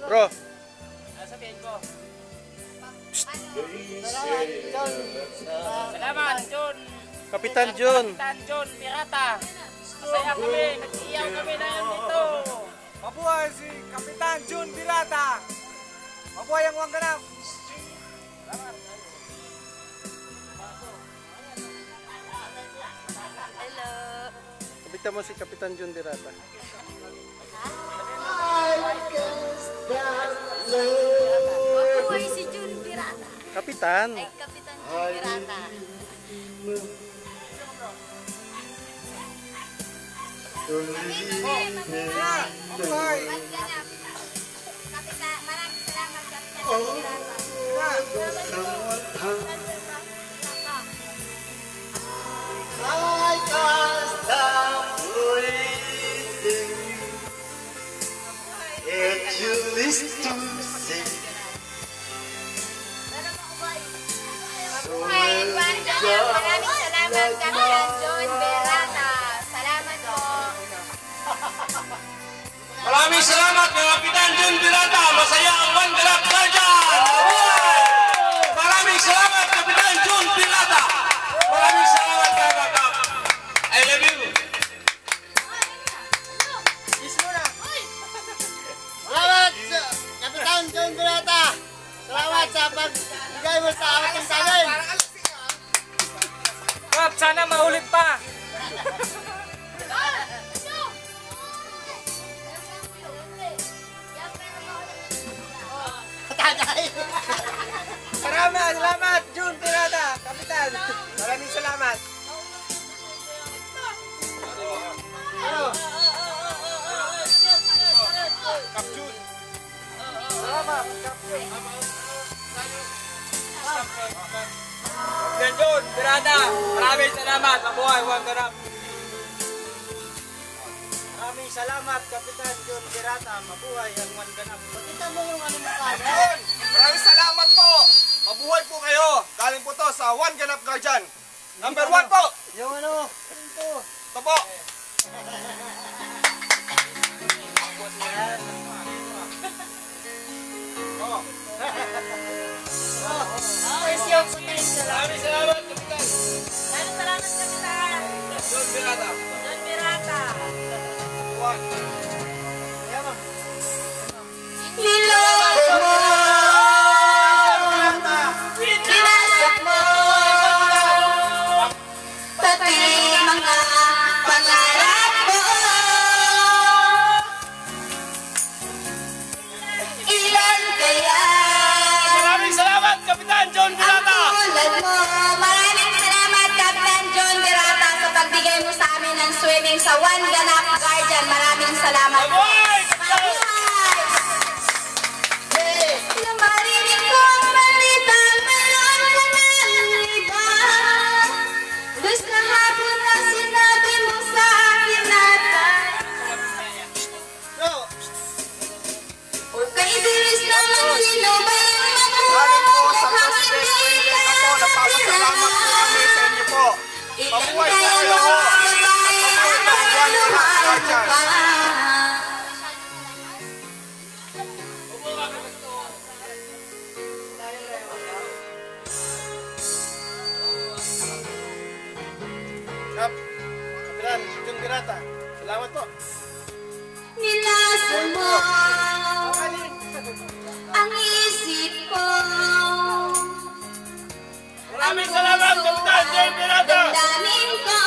Bro. Sabihin ko. Salamat, John. Kapitan John. Kapitan John Pirata. Masaya kami, nag-iyaw kami na dito. Mabuhay si Kapitan John Pirata. Mabuhay ang Wangganap. Salamat. Hello. Kapitan mo si Kapitan John Pirata. Mabuhay si John Pirata. Kapitan. Ay, Kapitan John Pirata. Mabuhay. Kapitan, maraming salamat, Kapitan John Pirata. Maraming salamat, Kapitan John Pirata. Salamat po. Maraming salamat mga Kapitan John Pirata. Masaya ang Wangganap Guardian. Maraming salamat Kapitan John Pirata. Maraming salamat Kakak. I love you. Salamat Kapitan John Pirata. Salamat sa pagbigay mo sa ating samin. Kap, sana maulit pa. Salamat John Pirata. Kapitan. Maraming salamat. Kapjun. Salamat. Kapjun. Kapitan John Pirata. Maraming salamat. Mabuhay Wangganap. Maraming salamat, Kapitan John Pirata. Mabuhay ang Wangganap. Kita mo yung ano mukha mo. Ayun. Maraming salamat po. Mabuhay po kayo. Galing po to sa Wangganap Guardian. Number 1 po. Yung ano, ito. Ito po. First yung putayin sa lang. Maraming salamat Kapitan Maraming salamat, Kapitan. John Pirata. John Pirata. Niloko mo, pinasok mo, pati mga pangarap mo. Ilan kaya Maraming salamat Kapitan John ang Pirata. tulad mo? Maraming salamat, Kapitan John Pirata, sa pagbigay mo sa amin ng swimming sa Wangganap Guardian. Maraming salamat. Mabuhay! Mabuhay! Nang marinig ko ang balita, meron ka ng iba. Dus kahapon na sinabi mo sa akin na kay Idris naman, sino ba yung Galing po sa makuha? President President na po. Napapasalamat po kami sa inyo po. Mabuhay po kayo po. Mabuhay po ang Wangganap Guardian. Kapitan John Pirata. Salamat po. Nilasan mo ang isip ko. Maraming salamat Kapitan John Pirata. Damdamin ko